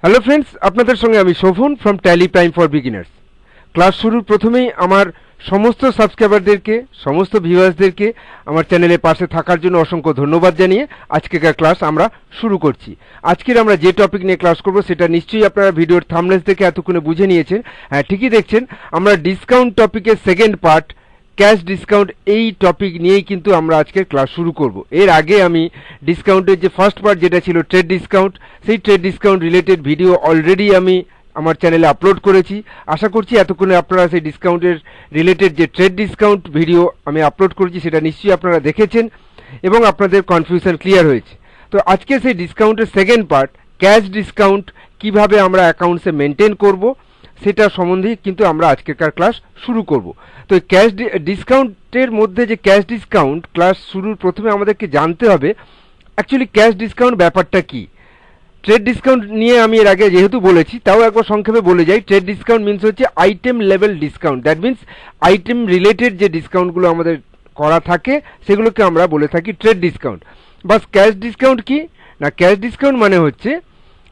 Hello friends, আপনাদের সঙ্গে আমি Shovan from Tally Prime for beginners. Class শুরুর প্রথমেই আমার সমস্ত সাবস্ক্রাইবারদেরকে, সমস্ত ভিউয়ার্সদেরকে আমার চ্যানেলের পাশে থাকার জন্য অসংখ্য ধন্যবাদ জানিয়ে আজকেকার ক্লাস আমরা শুরু করছি। আজকের আমরা যে টপিক নিয়ে ক্লাস করব সেটা নিশ্চয়ই আপনারা ভিডিওর থাম্বনেল থেকে এতক্ষণে বুঝে নিয়েছেন। হ্যাঁ, ঠিকই দেখছেন, আমরা ডিসকাউন্ট টপিকের সেকেন্ড পার্ট ক্যাশ ডিসকাউন্ট এই টপিক নিয়েই কিন্তু আমরা আজকের ক্লাস শুরু করব। এর আগে আমি ডিসকাউন্টের যে ফার্স্ট পার্ট যেটা ছিল ট্রেড ডিসকাউন্ট, সেই trade discount related video already আমি আমার চ্যানেলে আপলোড করেছি। আশা করছি এতক্ষণে আপনারা সেই ডিসকাউন্টের রিলেটেড যে ট্রেড ডিসকাউন্ট ভিডিও আমি আপলোড করেছি সেটা নিশ্চয়ই আপনারা দেখেছেন এবং আপনাদের কনফিউশন ক্লিয়ার হয়েছে। তো আজকে সেই ডিসকাউন্টের সেকেন্ড পার্ট ক্যাশ ডিসকাউন্ট কিভাবে আমরা অ্যাকাউন্টসে মেনটেন করব সেটা সম্বন্ধে কিন্তু আমরা আজকেকার ক্লাস শুরু করব। তো ক্যাশ ডিসকাউন্টের মধ্যে যে ক্যাশ ডিসকাউন্ট ক্লাস শুরুর প্রথমে আমাদেরকে জানতে হবে অ্যাকচুয়ালি ক্যাশ ডিসকাউন্ট ব্যাপারটা কি। ট্রেড ডিসকাউন্ট নিয়ে আমি এর আগে যেহেতু বলেছি তাও একবার সংক্ষেপে বলে যাই। ট্রেড ডিসকাউন্ট মিনস হচ্ছে item level discount. That means item related যে ডিসকাউন্টগুলো আমাদের করা থাকে সেগুলোকে আমরা বলে থাকি ট্রেড ডিসকাউন্ট। বাস ক্যাশ ডিসকাউন্ট কি না, ক্যাশ ডিসকাউন্ট মানে হচ্ছে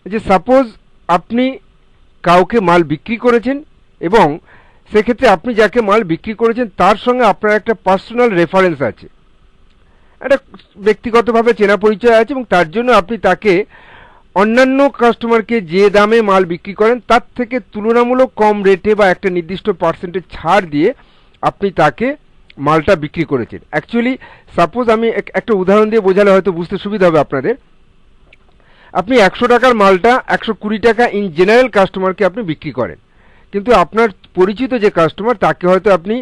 যে সাপোজ আপনি কাউকে মাল বিক্রি করেছেন এবং সেক্ষেত্রে আপনি যাকে মাল বিক্রি করেছেন তার সঙ্গে আপনার একটা পার্সোনাল রেফারেন্স আছে, একটা ব্যক্তিগতভাবে চেনা পরিচয় আছে এবং তার জন্য আপনি তাকে অন্যান্য কাস্টমারকে যে দামে মাল বিক্রি করেন তার থেকে তুলনামূলক কম রেটে বা একটা নির্দিষ্ট পার্সেন্টেজ ছাড় দিয়ে আপনি তাকে মালটা বিক্রি করেছেন। অ্যাকচুয়ালি সাপোজ আমি একটা উদাহরণ দিয়ে বোঝালে হয়তো বুঝতে সুবিধা হবে আপনাদের। আপনি 100 টাকার মালটা 120 টাকা ইন জেনারেল কাস্টমারকে আপনি বিক্রি করেন, কিন্তু আপনার পরিচিত যে কাস্টমার তাকে হয়তো আপনি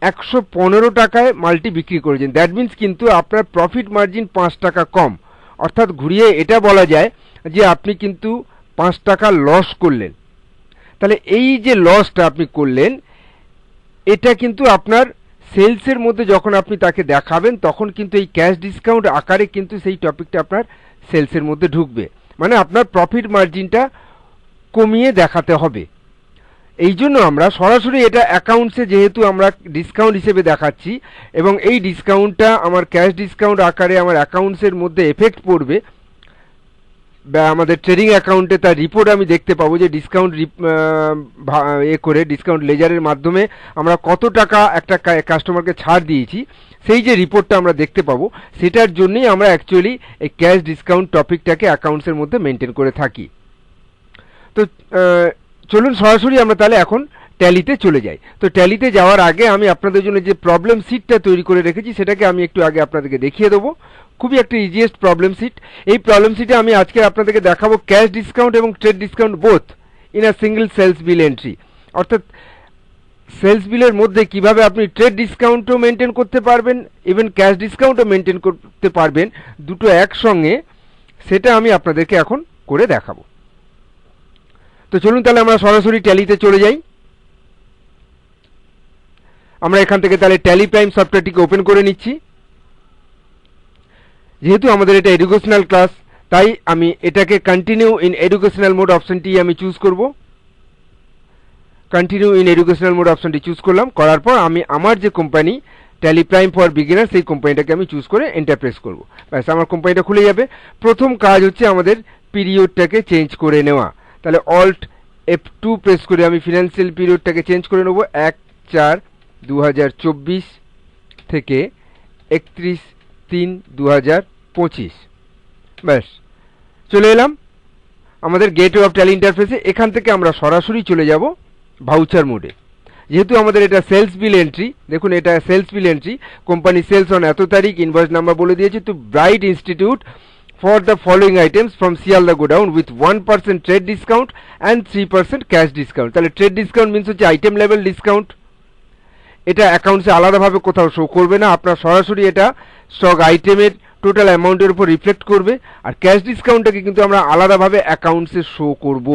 115 টাকায় মালটি বিক্রি করেছেন। দ্যাট মিন্স কিন্তু আপনার প্রফিট মার্জিন 5 টাকা কম। অর্থাৎ ঘুরিয়ে এটা বলা যায় যে আপনি কিন্তু 5 টাকা লস করলেন। তাহলে এই যে লসটা আপনি করলেন এটা কিন্তু আপনার সেলসের মধ্যে যখন আপনি তাকে দেখাবেন তখন কিন্তু এই ক্যাশ ডিসকাউন্ট আকারে কিন্তু সেই টপিকটা আপনার সেলসের মধ্যে ঢুকবে, মানে আপনার প্রফিট মার্জিনটা কমিয়ে দেখাতে হবে। এই জন্য আমরা সরাসরি এটা অ্যাকাউন্টসে যেহেতু আমরা ডিসকাউন্ট হিসেবে দেখাচ্ছি এবং এই ডিসকাউন্টটা আমার ক্যাশ ডিসকাউন্ট আকারে আমার অ্যাকাউন্টসের মধ্যে এফেক্ট পড়বে বা আমাদের ট্রেডিং অ্যাকাউন্টে তার রিপোর্ট আমি দেখতে পাবো যে ডিসকাউন্ট করে ডিসকাউন্ট লেজারের মাধ্যমে আমরা কত টাকা একটা কাস্টমারকে ছাড় দিয়েছি সেই যে রিপোর্টটা আমরা দেখতে পাবো, সেটার জন্যই আমরা অ্যাকচুয়ালি এই ক্যাশ ডিসকাউন্ট টপিকটাকে অ্যাকাউন্টসের মধ্যে মেনটেন করে থাকি। তো চলুন সরাসরি আমরা তাহলে এখন ট্যালিতে চলে যাই। তো ট্যালিতে যাওয়ার আগে আমি আপনাদের জন্য যে প্রবলেম সিটটা তৈরি করে রেখেছি সেটাকে আমি একটু আগে আপনাদেরকে দেখিয়ে দেবো। খুবই একটা ইজিয়েস্ট প্রবলেম সিট। এই প্রবলেম সিটে আমি আজকে আপনাদেরকে দেখাবো ক্যাশ ডিসকাউন্ট এবং trade discount both in a single sales bill entry. অর্থাৎ সেলস বিলের মধ্যে কিভাবে আপনি ট্রেড ডিসকাউন্টও মেনটেন করতে পারবেন, ইভেন ক্যাশ ডিসকাউন্টও মেনটেন করতে পারবেন দুটো একসঙ্গে, সেটা আমি আপনাদেরকে এখন করে দেখাবো। তো চলুন তাহলে আমরা সরাসরি ট্যালিতে চলে যাই। আমরা এখান থেকে তাহলে ট্যালি প্রাইম সফটওয়্যারটিকে ওপেন করে নিচ্ছি। যেহেতু আমাদের এটা এডুকেশনাল ক্লাস তাই আমি এটাকে কন্টিনিউ ইন এডুকেশনাল মোড অপশনটি আমি চুজ করব। কন্টিনিউ ইন এডুকেশনাল মোড অপশনটি চুজ করলাম, করার পর আমি আমার যে company tally Prime for beginner সেই কোম্পানিটাকে আমি চুজ করে এন্টার প্রেস করব। ব্যাস আমার কোম্পানিটা খুলে যাবে। প্রথম কাজ হচ্ছে আমাদের পিরিয়ডটাকে চেঞ্জ করে নেওয়া। তাহলে অল্ট F2 প্রেস করে আমি ফিনান্সিয়াল পিরিয়ডটাকে চেঞ্জ করে নেব 1/4/2024 থেকে 31/3/2025। ব্যাস চলে এলাম আমাদের গেটওয়ে অফ ট্যালি ইন্টারফেসে। এখান থেকে আমরা সরাসরি চলে যাব ভাউচার মোডে। যেহেতু আমাদের এটা সেলস বিল এন্ট্রি, দেখুন এটা sales bill entry, company sales on এত তারিখ, ইনভয়েস নাম্বার বলে দিয়েছি। তো Bright Institute for the following items from Sialda Godown with 1% trade discount and 3% cash discount. তাহলে ট্রেড ডিসকাউন্ট মিন্স হচ্ছে আইটেম লেভেল ডিসকাউন্ট। এটা অ্যাকাউন্টসে আলাদাভাবে কোথাও শো করবে না, আপনার সরাসরি এটা স্টক আইটেমের টোটাল অ্যামাউন্টের উপর রিফ্লেক্ট করবে। আর ক্যাশ ডিসকাউন্টটাকে কিন্তু আমরা আলাদাভাবে অ্যাকাউন্টসে শো করব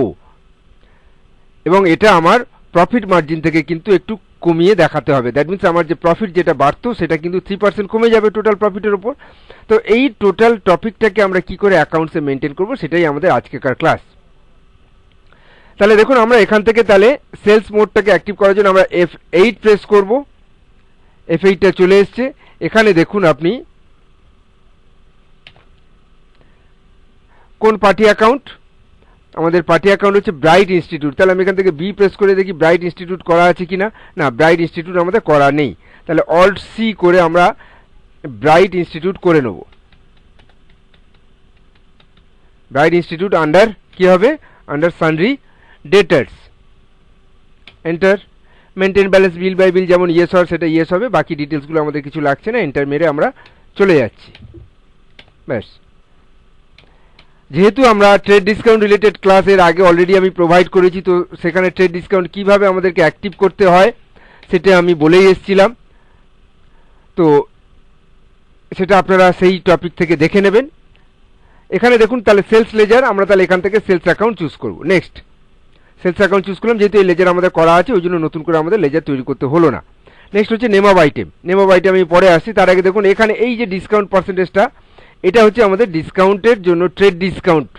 এবং এটা আমার প্রফিট মার্জিন থেকে কিন্তু একটু কমিয়ে দেখাতে হবে। দ্যাট মিনস আমার যে প্রফিট যেটা বাড়তো সেটা কিন্তু 3% কমে যাবে টোটাল প্রফিটের উপর। তো এই টোটাল টপিকটাকে আমরা কি করে অ্যাকাউন্টসে মেনটেন করব সেটাই আমাদের আজকেকার ক্লাস। তাহলে দেখুন আমরা এখান থেকে তাহলে সেলস মোডটাকে অ্যাক্টিভ করার জন্য আমরা F8 প্রেস করব। F8টা চলে এসছে। এখানে দেখুন আপনি কোন পার্টি অ্যাকাউন্ট, আমাদের পার্টি অ্যাকাউন্ট হচ্ছে ব্রাইট ইনস্টিটিউট, তাহলে আমি এখান থেকে বি প্রেস করে দেখি ব্রাইট ইনস্টিটিউট করা আছে কিনা। না, ব্রাইট ইনস্টিটিউট আমাদের করা নেই, তাহলে অল্ট সি করে আমরা ব্রাইট ইনস্টিটিউট করে নেব। ব্রাইট ইনস্টিটিউট আন্ডার কি হবে, under sundry debtors, enter. Maintain balance bill by bill যেমন ইয়েস হয় সেটা ইয়েস হবে, বাকি ডিটেলসগুলো আমাদের কিছু লাগছে না, এন্টার মেরে আমরা চলে যাচ্ছি। ব্যাস, যেহেতু আমরা ট্রেড ডিসকাউন্ট রিলেটেড ক্লাসের আগে অলরেডি আমি প্রোভাইড করেছি, তো সেখানে ট্রেড ডিসকাউন্ট কিভাবে আমাদেরকে অ্যাক্টিভ করতে হয় সেটা আমি বলেই এসেছিলাম, তো সেটা আপনারা সেই টপিক থেকে দেখে নেবেন। এখানে দেখুন তাহলে সেলস লেজার, আমরা তাহলে এখান থেকে সেলস অ্যাকাউন্ট চুজ করব। নেক্সট সেলস অ্যাকাউন্ট চুজ করলাম, যেহেতু এই লেজার আমাদের করা আছে ওই জন্য নতুন করে আমাদের লেজার তৈরি করতে হলো না। নেক্সট হচ্ছে name of item. Name of item আমি পরে আসছি, তার আগে দেখুন এখানে এই যে ডিসকাউন্ট পার্সেন্টেজটা, এটা হচ্ছে আমাদের ডিসকাউন্টের জন্য ট্রেড ডিসকাউন্ট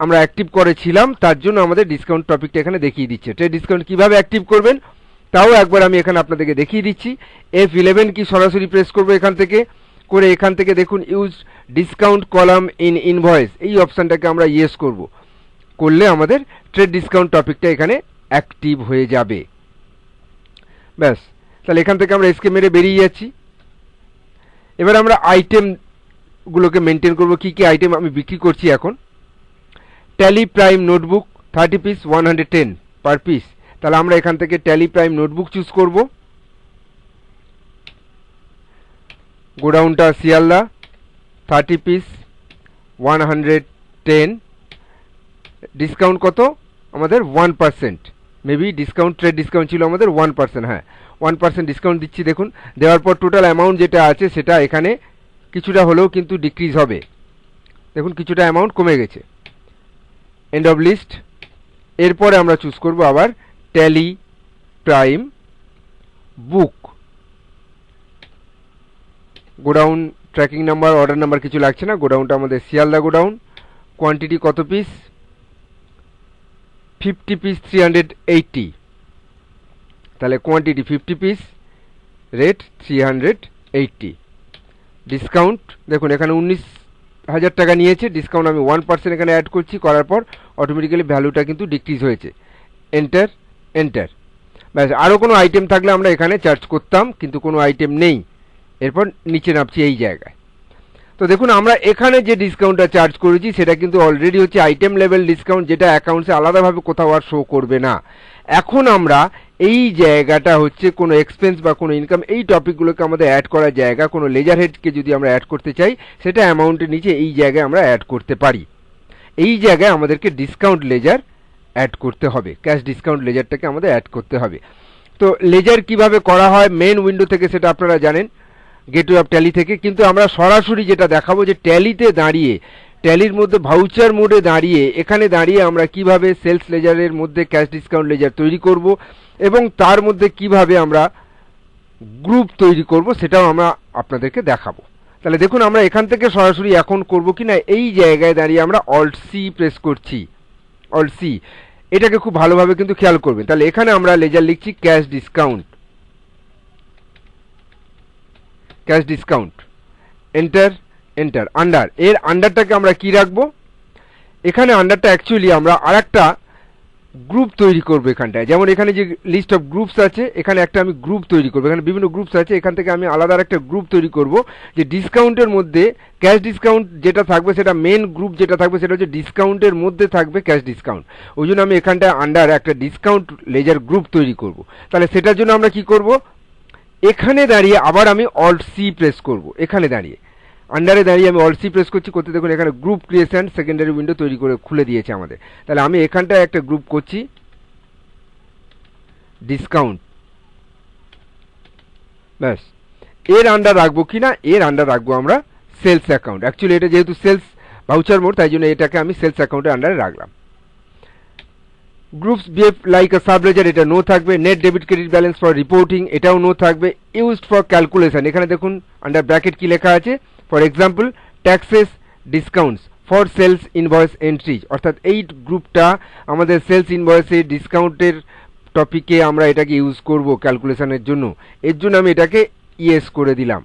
আমরা অ্যাক্টিভ করেছিলাম, তার জন্য আমাদের ডিসকাউন্ট টপিকটা এখানে দেখিয়ে দিচ্ছে। ট্রেড ডিসকাউন্ট কীভাবে অ্যাক্টিভ করবেন তাও একবার আমি এখানে আপনাদেরকে দেখিয়ে দিচ্ছি। F11 কি সরাসরি প্রেস করবো এখান থেকে, করে এখান থেকে দেখুন use discount column in invoice, এই অপশানটাকে আমরা ইয়েস করব, করলে আমাদের ট্রেড ডিসকাউন্ট টপিকটা এখানে অ্যাক্টিভ হয়ে যাবে। ব্যাস, তাহলে এখান থেকে আমরা এসকে মেরে বেরিয়ে যাচ্ছি। এবার আমরা আইটেমগুলোকে মেনটেন করব, কি কি আইটেম আমি বিক্রি করছি এখন। Tally prime notebook 30 piece 110 per piece, তাহলে আমরা এখান থেকে ট্যালি প্রাইম নোটবুক চুজ করব। গোডাউনটা শিয়ালদা 30 পিস 110, ডিসকাউন্ট কত আমাদের 1%, মেবি ডিসকাউন্ট ট্রেড ডিসকাউন্ট ছিল আমাদের 1%, হ্যাঁ 1% ডিসকাউন্ট দিচ্ছি। দেখুন দেওয়ার পর টোটাল অ্যামাউন্ট যেটা আছে সেটা এখানে কিছুটা হলেও কিন্তু ডিক্রিজ হবে, দেখুন কিছুটা অ্যামাউন্ট কমে গেছে। এন্ড অফ লিস্ট, এরপরে আমরা চুজ করব আবার tally prime book. Godown tracking number order number কিছু লাগছে না, গোডাউনটা আমাদের শিয়ালদা গোডাউন। কোয়ান্টিটি কত পিস, 50 পিস 380, তাহলে কোয়ান্টিটি 50 পিস, রেট 380। ডিসকাউন্ট দেখুন এখানে 19,000 টাকা নিয়েছে, ডিসকাউন্ট আমি 1% এখানে অ্যাড করছি, করার পর অটোমেটিক্যালি ভ্যালুটা কিন্তু ডিক্রিজ হয়েছে। Enter enter. ব্যাস, আরও কোনো আইটেম থাকলে আমরা এখানে চার্জ করতাম, কিন্তু কোনো আইটেম নেই। এরপর নিচে নামছি এই জায়গায়, তো দেখুন আমরা এখানে যে ডিসকাউন্টটা চার্জ করেছি সেটা কিন্তু অলরেডি হচ্ছে আইটেম লেভেল ডিসকাউন্ট, যেটা অ্যাকাউন্টসে আলাদাভাবে কোথাও আর শো করবে না। এখন আমরা এই জায়গাটা হচ্ছে কোনো এক্সপেন্স বা কোনো ইনকাম, এই টপিকগুলোকে আমাদের অ্যাড করার জায়গা, কোনো লেজার হেডকে যদি আমরা অ্যাড করতে চাই সেটা অ্যামাউন্টের নিচে এই জায়গায় আমরা অ্যাড করতে পারি। এই জায়গায় আমাদেরকে ডিসকাউন্ট লেজার অ্যাড করতে হবে, ক্যাশ ডিসকাউন্ট লেজারটাকে আমাদের অ্যাড করতে হবে। তো লেজার কিভাবে করা হয় মেন উইন্ডো থেকে সেটা আপনারা জানেন, গেটওয়ে অফ ট্যালি থেকে, কিন্তু আমরা সরাসরি যেটা দেখাবো যে ট্যালিতে দাঁড়িয়ে, ট্যালির মধ্যে ভাউচার মোডে দাঁড়িয়ে, এখানে দাঁড়িয়ে আমরা কিভাবে সেলস লেজারের মধ্যে ক্যাশ ডিসকাউন্ট লেজার তৈরি করব এবং তার মধ্যে কিভাবে আমরা গ্রুপ তৈরি করব সেটাও আমরা আপনাদেরকে দেখাবো। তাহলে দেখুন আমরা এখান থেকে সরাসরি এখন করব কি না, এই জায়গায় দাঁড়িয়ে আমরা অল্ট সি প্রেস করছি, অল্ট সি, এটাকে খুব ভালোভাবে কিন্তু খেয়াল করবেন। তাহলে এখানে আমরা লেজার লিখছি cash discount, cash discount, enter enter. Under, এর আন্ডারটাকে আমরা কি রাখবো, এখানে আন্ডারটা অ্যাকচুয়ালি আমরা আরেকটা গ্রুপ তৈরি করবো এখানটায়। যেমন এখানে যে লিস্ট অফ গ্রুপস আছে, এখানে একটা আমি গ্রুপ তৈরি করবো, এখানে বিভিন্ন গ্রুপস আছে, এখান থেকে আমি আলাদা একটা গ্রুপ তৈরি করব, যে ডিসকাউন্টের মধ্যে ক্যাশ ডিসকাউন্ট যেটা থাকবে সেটা মেন গ্রুপ যেটা থাকবে সেটা হচ্ছে ডিসকাউন্টের মধ্যে থাকবে ক্যাশ ডিসকাউন্ট। ওই জন্য আমি এখানটায় আন্ডার একটা ডিসকাউন্ট লেজার গ্রুপ তৈরি করব। তাহলে সেটার জন্য আমরা কি করব, এখানে দাঁড়িয়ে আবার আমি অল্ট সি প্রেস করব, এখানে দাঁড়িয়ে আন্ডারে দাঁড়িয়ে আমি অল্ট সি প্রেস করছি, করতে দেখুন এখানে গ্রুপ ক্রিয়েশন সেকেন্ডারি উইন্ডো তৈরি করে খুলে দিয়েছে আমাদের। তাহলে আমি এখানটায় একটা গ্রুপ করছি ডিসকাউন্ট, ব্যাস। এর আন্ডার রাখবো কি না, এর আন্ডার রাখবো আমরা সেলস অ্যাকাউন্ট। অ্যাকচুয়ালি এটা যেহেতু সেলস ভাউচার মোড, তাই জন্য এটাকে আমি সেলস অ্যাকাউন্টের আন্ডারে রাখলাম। Groups behave like a sub ledger, এটা নো থাকবে। Net debit credit balance for reporting, এটাও নো থাকবে। ইউজড ফর ক্যালকুলেশন, এখানে দেখুন আন্ডার ব্র্যাকেট কি লেখা আছে, for example taxes discounts for sales invoice entries, অর্থাৎ এই গ্রুপটা আমাদের সেলস ইনভয়েসে ডিসকাউন্টের টপিকে আমরা এটাকে ইউজ করব ক্যালকুলেশনের জন্য, এর জন্য আমি এটাকে ইয়েস করে দিলাম।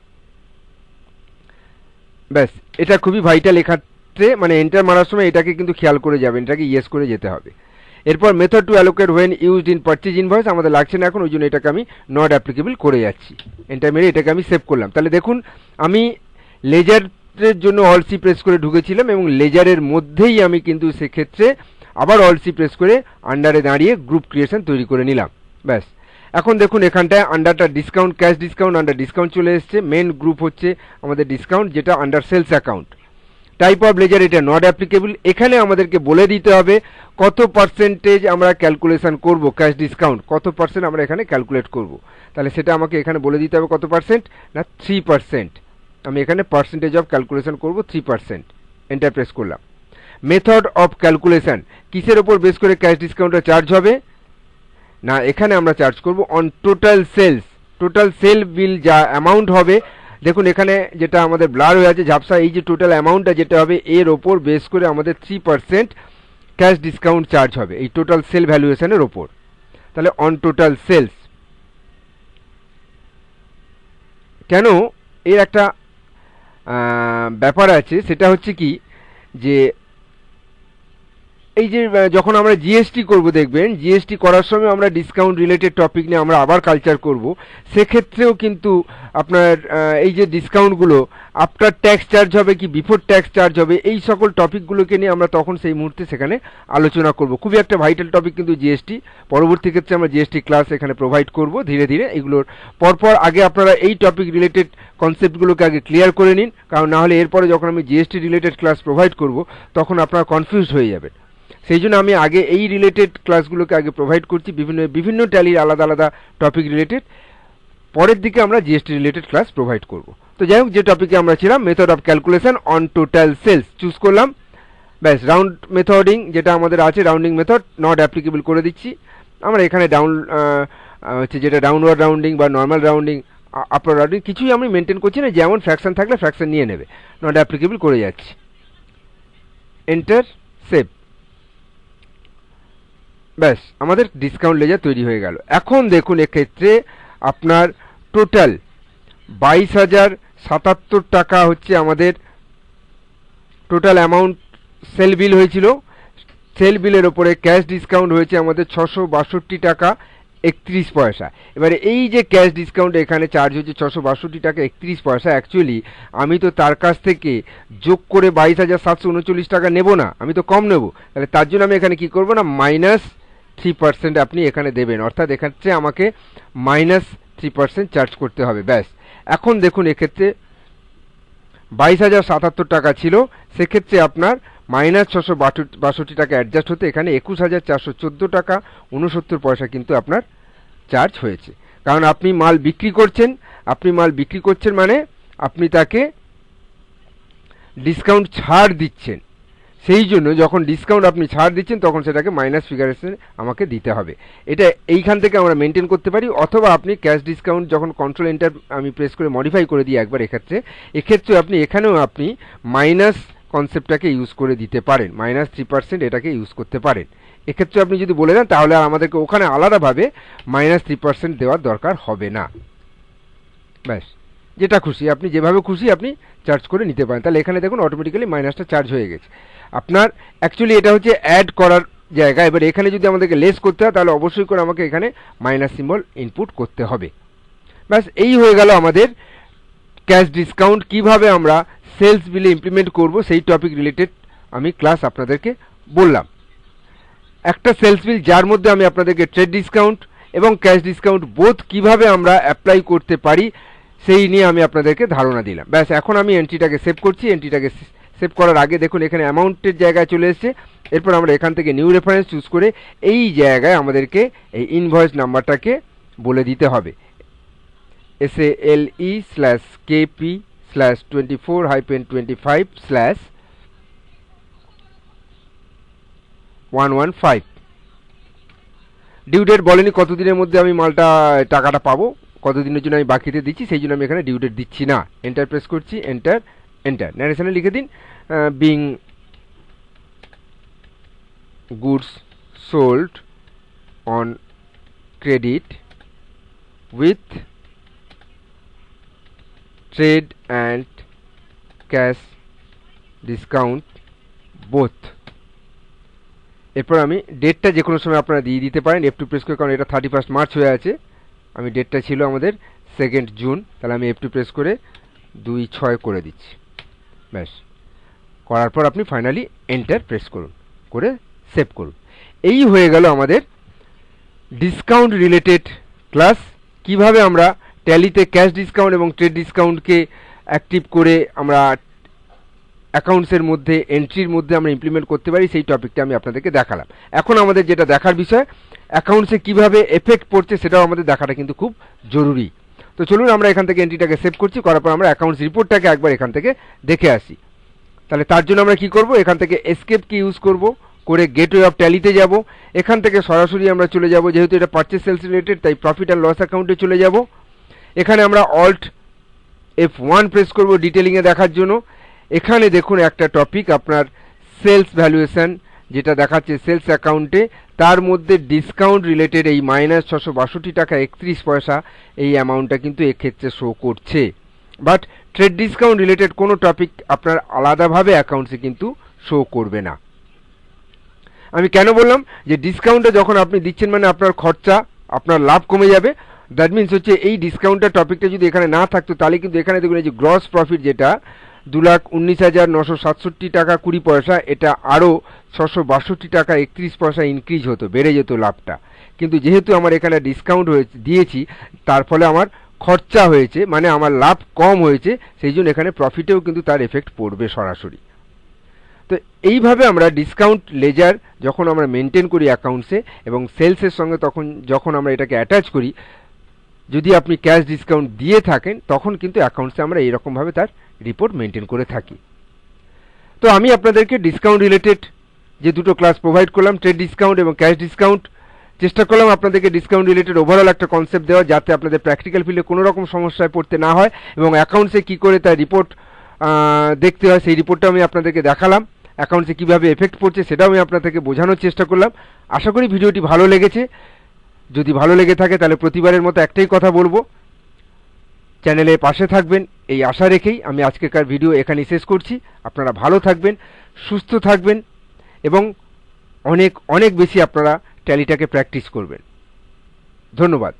ব্যাস, এটা খুবই ভাইটাল ক্ষেত্রে মানে এন্টার মারার সময় এটাকে কিন্তু খেয়াল করে যাবেন, এটাকে ইয়েস করে যেতে হবে। এরপর method to allocate when used in purchase invoice আমাদের লাগছে না এখন, ওই জন্য এটাকে আমি নট অ্যাপ্লিকেবল করে যাচ্ছি। এন্টার মেরে এটাকে আমি সেভ করলাম। তাহলে দেখুন আমি লেজারের জন্য অল সি প্রেস করে ঢুকেছিলাম এবং লেজারের মধ্যেই আমি কিন্তু সেক্ষেত্রে আবার অল সি প্রেস করে আন্ডারে দাঁড়িয়ে গ্রুপ ক্রিয়েশন তৈরি করে নিলাম। ব্যাস এখন দেখুন এখানটায় আন্ডারটা discount, cash discount, under discount চলে এসছে। মেন গ্রুপ হচ্ছে আমাদের ডিসকাউন্ট, যেটা under sales account. Type of ledger এটা নট অ্যাপ্লিকেবল। এখানে আমাদেরকে বলে দিতে হবে কত পার্সেন্টেজ আমরা ক্যালকুলেশন করব, ক্যাশ ডিসকাউন্ট কত পার্সেন্ট আমরা এখানে ক্যালকুলেট করব। তাহলে সেটা আমাকে এখানে বলে দিতে হবে কত পার্সেন্ট, না 3%। আমি এখানে পার্সেন্টেজ অফ ক্যালকুলেশন করব 3%। এন্টার প্রেস করলাম। মেথড অফ ক্যালকুলেশন কিসের ওপর বেস করে ক্যাশ ডিসকাউন্টটা চার্জ হবে, না এখানে আমরা চার্জ করব on total sales. Total sale bill যা অ্যামাউন্ট হবে, দেখুন এখানে যেটা আমাদের ব্লার হয়ে আছে ঝাপসা, এই যে টোটাল অ্যামাউন্টটা যেটা হবে এর ওপর বেস করে আমাদের 3% ক্যাশ ডিসকাউন্ট চার্জ হবে এই টোটাল সেল ভ্যালুয়েশনের ওপর। তাহলে অন টোটাল সেলস। কেন এর একটা ব্যাপার আছে, সেটা হচ্ছে কি যে এই যে যখন আমরা জিএসটি করব, দেখবেন জিএসটি করার সময় আমরা ডিসকাউন্ট রিলেটেড টপিক নিয়ে আমরা আবার কালচার করব। সেক্ষেত্রেও কিন্তু আপনার এই যে ডিসকাউন্টগুলো আফটার ট্যাক্স চার্জ হবে কি বিফোর ট্যাক্স চার্জ হবে, এই সকল টপিকগুলোকে নিয়ে আমরা তখন সেই মুহূর্তে সেখানে আলোচনা করব। খুবই একটা ভাইটাল টপিক কিন্তু জিএসটি। পরবর্তী ক্ষেত্রে আমরা জিএসটি ক্লাস এখানে প্রোভাইড করব ধীরে ধীরে। এগুলোর পরপর আগে আপনারা এই টপিক রিলেটেড কনসেপ্টগুলোকে আগে ক্লিয়ার করে নিন, কারণ না হলে এরপরে যখন আমি জিএসটি রিলেটেড ক্লাস প্রোভাইড করব তখন আপনারা কনফিউজড হয়ে যাবেন। সেই জন্য আমি আগে এই রিলেটেড ক্লাসগুলোকে আগে প্রোভাইড করছি, বিভিন্ন ট্যালির আলাদা আলাদা টপিক রিলেটেড। পরের দিকে আমরা জিএসটি রিলেটেড ক্লাস প্রোভাইড করব। তো যাই হোক, যে টপিকে আমরা ছিলাম method of calculation on total sales choose করলাম। ব্যাস রাউন্ড মেথডিং যেটা আমাদের আছে, রাউন্ডিং মেথড নট অ্যাপ্লিকেবল করে দিচ্ছি। আমরা এখানে হচ্ছে যেটা ডাউনওয়ার্ড রাউন্ডিং বা নর্মাল রাউন্ডিং, আপওয়ার্ড রাউন্ডিং কিছুই আমি মেনটেন করছি না। যেমন ফ্র্যাকশন থাকলে ফ্র্যাকশন নিয়ে নেবে, নট অ্যাপ্লিকেবল করে যাচ্ছি। Enter, save. ব্যাস আমাদের ডিসকাউন্ট লেজার তৈরি হয়ে গেল। এখন দেখুন এক্ষেত্রে আপনার টোটাল 22,077 টাকা হচ্ছে আমাদের টোটাল অ্যামাউন্ট সেল বিল হয়েছিল। সেল বিলের ওপরে ক্যাশ ডিসকাউন্ট হয়েছে আমাদের 662 টাকা 31 পয়সা। এবারে এই যে ক্যাশ ডিসকাউন্ট এখানে চার্জ হচ্ছে 662 টাকা 31 পয়সা, অ্যাকচুয়ালি আমি তো তার কাছ থেকে যোগ করে 22,739 টাকা নেব না, আমি তো কম নেব। তাহলে তার জন্য আমি এখানে কি করব না -3% আপনি এখানে দেবেন, অর্থাৎ এক্ষেত্রে আমাকে -3% চার্জ করতে হবে। ব্যাস এখন দেখুন এক্ষেত্রে 22,077 টাকা ছিল, সেক্ষেত্রে আপনার -662 টাকা অ্যাডজাস্ট হতে এখানে 21,414 টাকা 69 পয়সা কিন্তু আপনার চার্জ হয়েছে। কারণ আপনি মাল বিক্রি করছেন, মানে আপনি তাকে ডিসকাউন্ট ছাড় দিচ্ছেন। সেই জন্য যখন ডিসকাউন্ট আপনি ছাড় দিচ্ছেন তখন সেটাকে মাইনাস ফিগারেশন আমাকে দিতে হবে। এটা এইখান থেকে আমরা মেনটেন করতে পারি, অথবা আপনি ক্যাশ ডিসকাউন্ট যখন কন্ট্রোল এন্টার আমি প্রেস করে মডিফাই করে দিই একবার, এক্ষেত্রে আপনি এখানেও আপনি মাইনাস কনসেপ্টটাকে ইউজ করে দিতে পারেন, -3% এটাকে ইউজ করতে পারেন। এক্ষেত্রে আপনি যদি বলে দেন তাহলে আর আমাদেরকে ওখানে আলাদাভাবে -3% দেওয়ার দরকার হবে না। ব্যাস যেটা খুশি আপনি যেভাবে খুশি আপনি চার্জ করে নিতে পারেন। তাহলে এখানে দেখুন অটোমেটিক্যালি মাইনাসটা চার্জ হয়ে গেছে। আপনার অ্যাকচুয়ালি এটা হচ্ছে অ্যাড করার জায়গা। এবার এখানে যদি আমাদেরকে লেস করতে হয় তাহলে অবশ্যই করে আমাকে এখানে মাইনাস সিম্বল ইনপুট করতে হবে। ব্যাস এই হয়ে গেল আমাদের ক্যাশ ডিসকাউন্ট। কিভাবে আমরা সেলস বিলে ইমপ্লিমেন্ট করব সেই টপিক রিলেটেড আমি ক্লাস আপনাদেরকে বললাম। একটা সেলস বিল যার মধ্যে আমি আপনাদেরকে ট্রেড ডিসকাউন্ট এবং ক্যাশ ডিসকাউন্ট বোথ কিভাবে আমরা অ্যাপ্লাই করতে পারি সেই নিয়ে আমি আপনাদেরকে ধারণা দিলাম। ব্যাস এখন আমি এন্ট্রিটাকে সেভ করছি। এন্ট্রিটাকে সেভ করার আগে দেখুন এখানে অ্যামাউন্টের জায়গায় চলে এসেছে। এরপর আমরা এখান থেকে নিউ রেফারেন্স চুজ করে এই জায়গায় আমাদেরকে এই ইনভয়েস নাম্বারটাকে বলে দিতে হবে, SALE/KP/24-25/115। ডিউ ডেট বলেনি কতদিনের মধ্যে আমি টাকাটা পাবো, কতদিনের জন্য আমি বাকিতে দিচ্ছি, সেই জন্য আমি এখানে ডিউ ডেট দিচ্ছি না। এন্টার প্রেস করছি, এন্টার। ন্যারেশনে লিখে দিন being goods sold on credit with trade and cash discount both. এরপর আমি ডেটটা যে কোনো সময় আপনারা দিয়ে দিতে পারেন, F2 প্রেস করে, কারণ এটা 31 মার্চ হয়ে আছে। আমি ডেটটা ছিল আমাদের 2 জুন, তাহলে আমি F2 প্রেস করে 2/6 করে দিচ্ছি। ব্যাস, করার পর আপনি ফাইনালি এন্টার প্রেস করুন, করে সেভ করুন। এই হয়ে গেল আমাদের ডিসকাউন্ট রিলেটেড ক্লাস। কিভাবে আমরা ট্যালিতে ক্যাশ ডিসকাউন্ট এবং ট্রেড ডিসকাউন্টকে অ্যাক্টিভ করে আমরা অ্যাকাউন্টসের মধ্যে, এন্ট্রির মধ্যে আমরা ইমপ্লিমেন্ট করতে পারি, সেই টপিকটা আমি আপনাদেরকে দেখালাম। এখন আমাদের যেটা দেখার বিষয়, অ্যাকাউন্টসে কিভাবে এফেক্ট পড়ছে সেটাও আমাদের দেখাটা কিন্তু খুব জরুরি। তো চলুন আমরা এখান থেকে এন্ট্রিটাকে সেভ করছি, করার পর আমরা অ্যাকাউন্টস রিপোর্টটাকে একবার এখান থেকে দেখে আসি। তাহলে তার জন্য আমরা কি করব, এখান থেকে এসকেপ কি ইউজ করব, করে গেটওয়ে অফ ট্যালিতে যাব। এখান থেকে সরাসরি আমরা চলে যাব, যেহেতু এটা পারচেজ সেলস রিলেটেড তাই প্রফিট অ্যান্ড লস অ্যাকাউন্টে চলে যাব। এখানে আমরা অল্ট F1 প্রেস করব ডিটেলিংয়ে দেখার জন্য। এখানে দেখুন একটা টপিক আপনার সেলস ভ্যালুয়েশন যেটা দেখাচ্ছে সেলস অ্যাকাউন্টে, তার মধ্যে ডিসকাউন্ট রিলেটেড এই -662 টাকা 31 পয়সা এই অ্যামাউন্টটা কিন্তু এক্ষেত্রে শো করছে। বাট ট্রেড ডিসকাউন্ট রিলেটেড কোনো টপিক আপনার আলাদাভাবে অ্যাকাউন্টসে কিন্তু শো করবে না। আমি কেন বললাম যে ডিসকাউন্টটা যখন আপনি দিচ্ছেন মানে আপনার খরচা, আপনার লাভ কমে যাবে। দ্যাট মিনস হচ্ছে এই ডিসকাউন্টের টপিকটা যদি এখানে না থাকতো তাহলে কিন্তু এখানে দেখুন এই যে গ্রস প্রফিট যেটা 2,19,967 টাকা 20 পয়সা, এটা আরও 662 টাকা 31 পয়সা ইনক্রিজ হতো, বেড়ে যেত লাভটা। কিন্তু যেহেতু আমার এখানে ডিসকাউন্ট দিয়েছি, তার ফলে আমার খরচা হয়েছে, মানে আমার লাভ কম হয়েছে, সেই জন্য এখানে প্রফিটেও কিন্তু তার এফেক্ট পড়বে সরাসরি। তো এইভাবে আমরা ডিসকাউন্ট লেজার যখন আমরা মেনটেন করি অ্যাকাউন্টসে এবং সেলসের সঙ্গে, তখন যখন আমরা এটাকে অ্যাটাচ করি, যদি আপনি ক্যাশ ডিসকাউন্ট দিয়ে থাকেন তখন কিন্তু অ্যাকাউন্টসে আমরা এইরকমভাবে তার রিপোর্ট মেনটেন করে থাকি। তো আমি আপনাদেরকে ডিসকাউন্ট রিলেটেড যে দুটো ক্লাস প্রোভাইড করলাম, ট্রেড ডিসকাউন্ট এবং ক্যাশ ডিসকাউন্ট, চেষ্টা করলাম আপনাদেরকে ডিসকাউন্ট রিলেটেড ওভারঅল একটা কনসেপ্ট দেওয়া, যাতে আপনাদের প্র্যাকটিক্যাল ফিল্ডে কোনো রকম সমস্যায় পড়তে না হয়, এবং অ্যাকাউন্টসে কী করে তার রিপোর্ট দেখতে হয় সেই রিপোর্টটা আমি আপনাদেরকে দেখালাম। অ্যাকাউন্টসে কীভাবে এফেক্ট পড়ছে সেটাও আমি আপনাদেরকে বোঝানোর চেষ্টা করলাম। আশা করি ভিডিওটি ভালো লেগেছে। যদি ভালো লেগে থাকে তাহলে প্রতিবারের মতো একটাই কথা বলবো, চ্যানেলে পাশে থাকবেন এই আশা রেখেই আমি আজকেকার ভিডিও এখানেই শেষ করছি। আপনারা ভালো থাকবেন, সুস্থ থাকবেন এবং অনেক অনেক বেশি আপনারা ট্যালিটাকে প্র্যাকটিস করবেন। ধন্যবাদ।